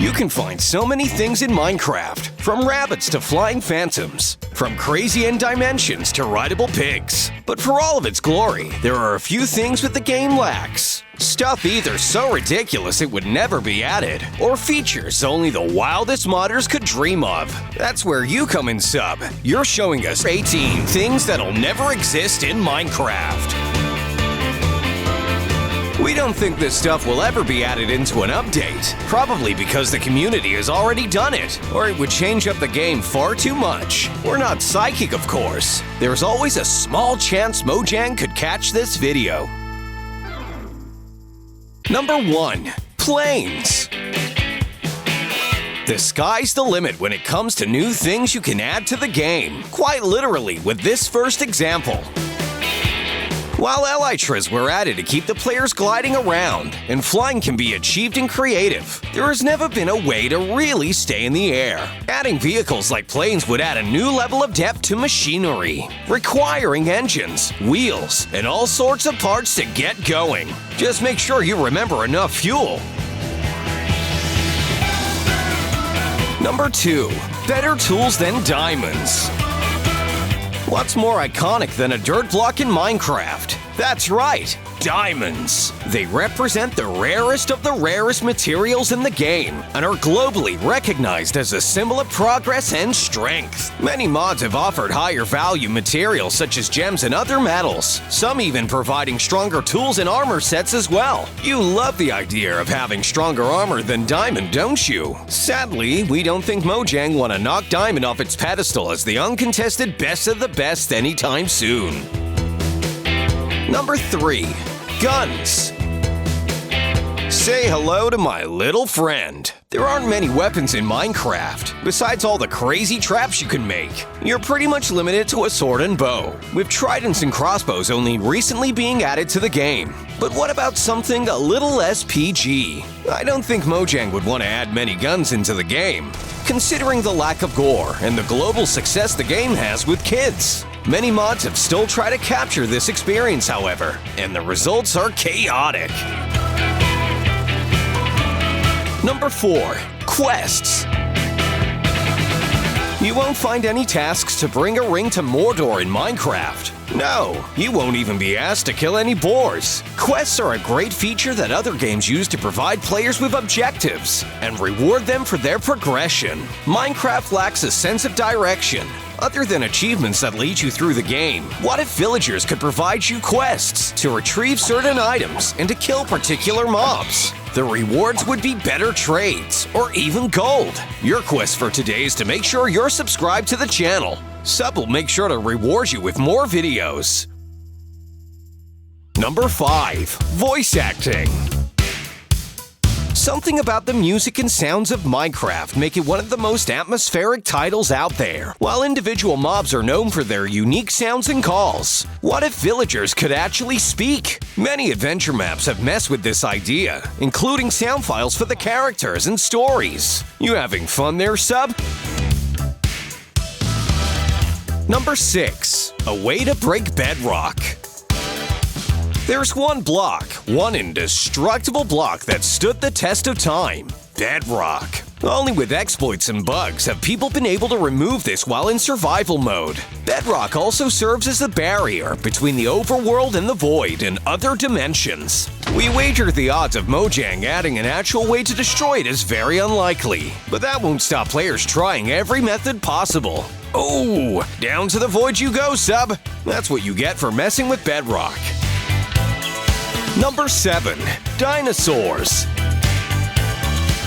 You can find so many things in Minecraft, from rabbits to flying phantoms, from crazy end dimensions to rideable pigs. But for all of its glory, there are a few things that the game lacks. Stuff either so ridiculous it would never be added, or features only the wildest modders could dream of. That's where you come in, Sub. You're showing us 18 things that'll never exist in Minecraft. We don't think this stuff will ever be added into an update, probably because the community has already done it, or it would change up the game far too much. We're not psychic, of course. There's always a small chance Mojang could catch this video. Number 1. Planes. The sky's the limit when it comes to new things you can add to the game, quite literally with this first example. While elytras were added to keep the players gliding around, and flying can be achieved in creative, there has never been a way to really stay in the air. Adding vehicles like planes would add a new level of depth to machinery, requiring engines, wheels, and all sorts of parts to get going. Just make sure you remember enough fuel. Number 2. Better tools than diamonds. What's more iconic than a dirt block in Minecraft? That's right, diamonds. They represent the rarest of the rarest materials in the game and are globally recognized as a symbol of progress and strength. Many mods have offered higher value materials such as gems and other metals, some even providing stronger tools and armor sets as well. You love the idea of having stronger armor than diamond, don't you? Sadly, we don't think Mojang want to knock diamond off its pedestal as the uncontested best of the best anytime soon. Number 3. Guns. Say hello to my little friend. There aren't many weapons in Minecraft, besides all the crazy traps you can make. You're pretty much limited to a sword and bow, with tridents and crossbows only recently being added to the game. But what about something a little less PG? I don't think Mojang would want to add many guns into the game, considering the lack of gore and the global success the game has with kids. Many mods have still tried to capture this experience, however, and the results are chaotic. Number 4. Quests. You won't find any tasks to bring a ring to Mordor in Minecraft. No, you won't even be asked to kill any boars. Quests are a great feature that other games use to provide players with objectives and reward them for their progression. Minecraft lacks a sense of direction. Other than achievements that lead you through the game, what if villagers could provide you quests to retrieve certain items and to kill particular mobs? The rewards would be better trades, or even gold. Your quest for today is to make sure you're subscribed to the channel. Sub will make sure to reward you with more videos. Number 5. Voice acting. Something about the music and sounds of Minecraft make it one of the most atmospheric titles out there, while individual mobs are known for their unique sounds and calls. What if villagers could actually speak? Many adventure maps have messed with this idea, including sound files for the characters and stories. You having fun there, Sub? Number 6. A way to break bedrock. There's one indestructible block that stood the test of time: bedrock. Only with exploits and bugs have people been able to remove this while in survival mode. Bedrock also serves as the barrier between the overworld and the void and other dimensions. We wager the odds of Mojang adding an actual way to destroy it is very unlikely, but that won't stop players trying every method possible. Oh, down to the void you go, Sub! That's what you get for messing with bedrock. Number 7. Dinosaurs.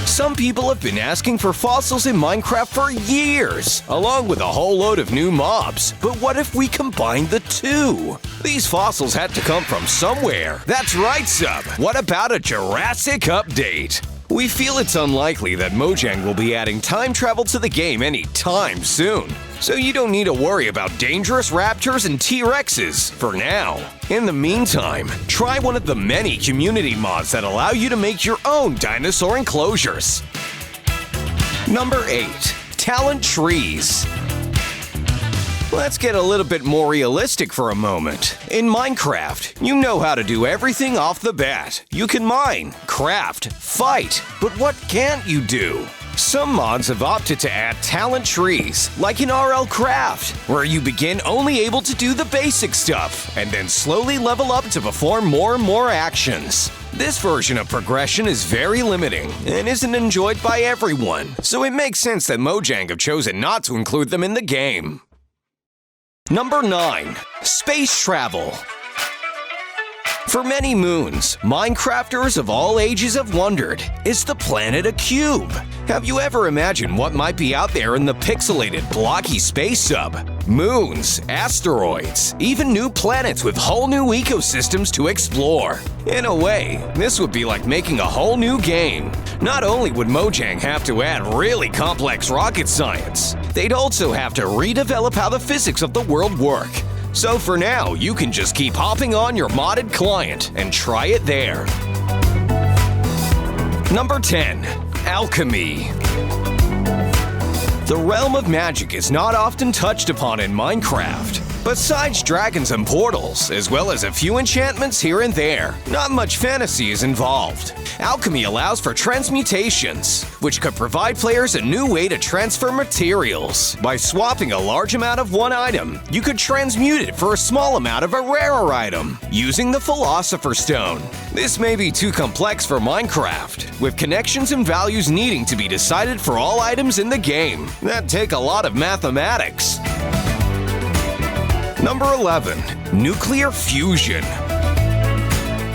Some people have been asking for fossils in Minecraft for years, along with a whole load of new mobs. But what if we combine the two? These fossils had to come from somewhere. That's right, Sub. What about a Jurassic update? We feel it's unlikely that Mojang will be adding time travel to the game anytime soon, so you don't need to worry about dangerous raptors and T-Rexes for now. In the meantime, try one of the many community mods that allow you to make your own dinosaur enclosures. Number 8. Talent trees. Let's get a little bit more realistic for a moment. In Minecraft, you know how to do everything off the bat. You can mine, craft, fight, but what can't you do? Some mods have opted to add talent trees, like in RL Craft, where you begin only able to do the basic stuff, and then slowly level up to perform more and more actions. This version of progression is very limiting and isn't enjoyed by everyone, so it makes sense that Mojang have chosen not to include them in the game. Number 9. Space Travel. For many moons, Minecrafters of all ages have wondered, is the planet a cube? Have you ever imagined what might be out there in the pixelated, blocky space sub? Moons, asteroids, even new planets with whole new ecosystems to explore. In a way, this would be like making a whole new game. Not only would Mojang have to add really complex rocket science, they'd also have to redevelop how the physics of the world work. So for now, you can just keep hopping on your modded client and try it there. Number 10. Alchemy. The realm of magic is not often touched upon in Minecraft. Besides dragons and portals, as well as a few enchantments here and there, not much fantasy is involved. Alchemy allows for transmutations, which could provide players a new way to transfer materials. By swapping a large amount of one item, you could transmute it for a small amount of a rarer item, using the Philosopher's Stone. This may be too complex for Minecraft, with connections and values needing to be decided for all items in the game that take a lot of mathematics. Number 11. Nuclear Fusion.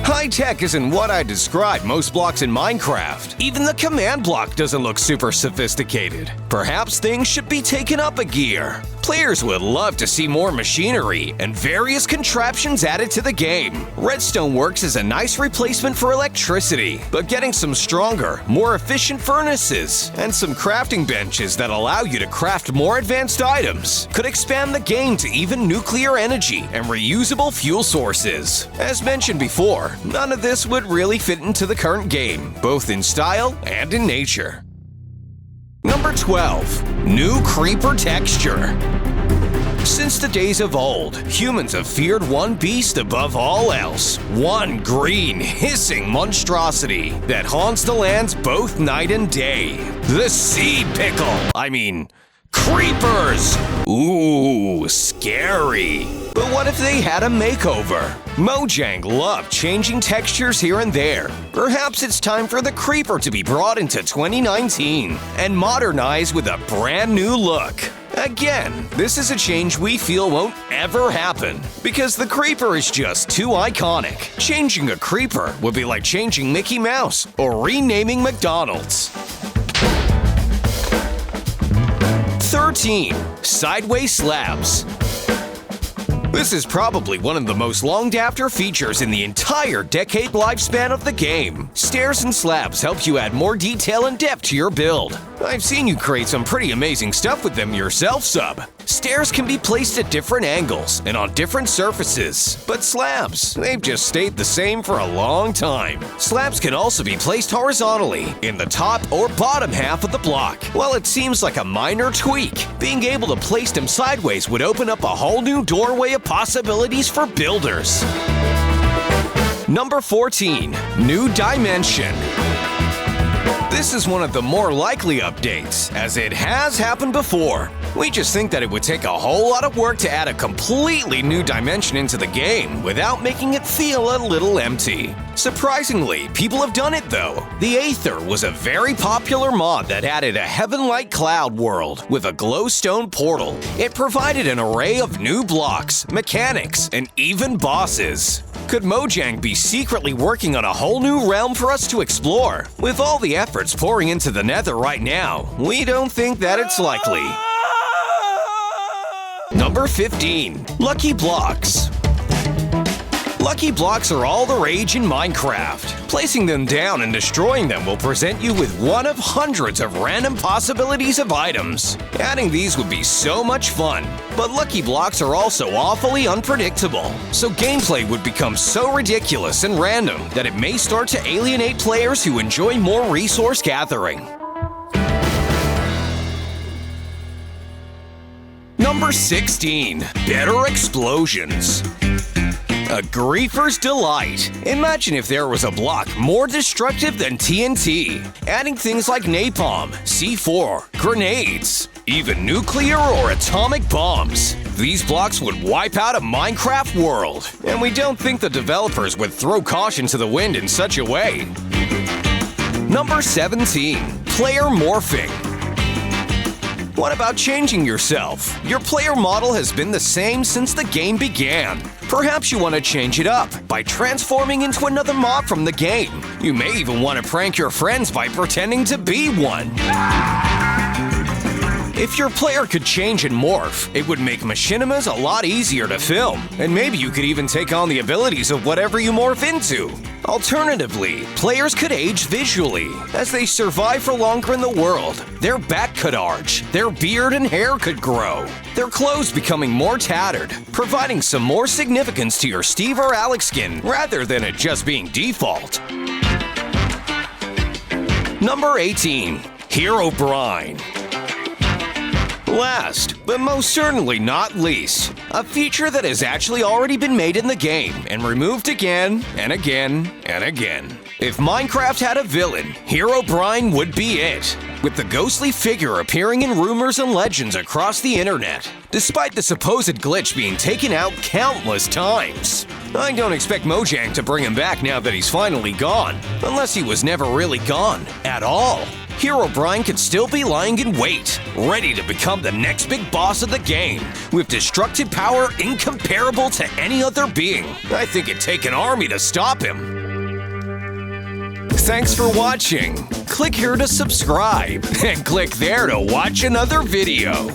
High-tech isn't what I describe most blocks in Minecraft. Even the command block doesn't look super sophisticated. Perhaps things should be taken up a gear. Players would love to see more machinery and various contraptions added to the game. Redstone works as a nice replacement for electricity, but getting some stronger, more efficient furnaces and some crafting benches that allow you to craft more advanced items could expand the game to even nuclear energy and reusable fuel sources. As mentioned before, none of this would really fit into the current game, both in style and in nature. Number 12. New Creeper Texture. Since the days of old, humans have feared one beast above all else. One green, hissing monstrosity that haunts the lands both night and day. The sea pickle. Creepers! Ooh, scary. But what if they had a makeover? Mojang loved changing textures here and there. Perhaps it's time for the creeper to be brought into 2019 and modernized with a brand new look. Again, this is a change we feel won't ever happen, because the creeper is just too iconic. Changing a creeper would be like changing Mickey Mouse or renaming McDonald's. 13. Sideways slabs. This is probably one of the most longed-after features in the entire decade lifespan of the game. Stairs and slabs help you add more detail and depth to your build. I've seen you create some pretty amazing stuff with them yourself, sub. Stairs can be placed at different angles and on different surfaces, but slabs, they've just stayed the same for a long time. Slabs can also be placed horizontally in the top or bottom half of the block. While it seems like a minor tweak, being able to place them sideways would open up a whole new doorway of possibilities for builders. Number 14. New Dimension. This is one of the more likely updates, as it has happened before. We just think that it would take a whole lot of work to add a completely new dimension into the game without making it feel a little empty. Surprisingly, people have done it though. The Aether was a very popular mod that added a heaven-like cloud world with a glowstone portal. It provided an array of new blocks, mechanics, and even bosses. Could Mojang be secretly working on a whole new realm for us to explore? With all the efforts pouring into the Nether right now, we don't think that it's likely. Number 15. Lucky Blocks. Lucky blocks are all the rage in Minecraft. Placing them down and destroying them will present you with one of hundreds of random possibilities of items. Adding these would be so much fun, but lucky blocks are also awfully unpredictable, so gameplay would become so ridiculous and random that it may start to alienate players who enjoy more resource gathering. Number 16. Better explosions. A griefer's delight. Imagine if there was a block more destructive than TNT, adding things like napalm, C4, grenades, even nuclear or atomic bombs. These blocks would wipe out a Minecraft world, and we don't think the developers would throw caution to the wind in such a way. Number 17. Player morphing. What about changing yourself? Your player model has been the same since the game began. Perhaps you want to change it up by transforming into another mob from the game. You may even want to prank your friends by pretending to be one. If your player could change and morph, it would make machinimas a lot easier to film, and maybe you could even take on the abilities of whatever you morph into. Alternatively, players could age visually. As they survive for longer in the world, their back could arch, their beard and hair could grow, their clothes becoming more tattered, providing some more significance to your Steve or Alex skin rather than it just being default. Number 18. Herobrine. Last, but most certainly not least, a feature that has actually already been made in the game and removed again and again and again. If Minecraft had a villain, Herobrine would be it, with the ghostly figure appearing in rumors and legends across the internet, despite the supposed glitch being taken out countless times. I don't expect Mojang to bring him back now that he's finally gone, unless he was never really gone at all. Herobrine could still be lying in wait, ready to become the next big boss of the game, with destructive power incomparable to any other being. I think it'd take an army to stop him. Thanks for watching. Click here to subscribe, and click there to watch another video.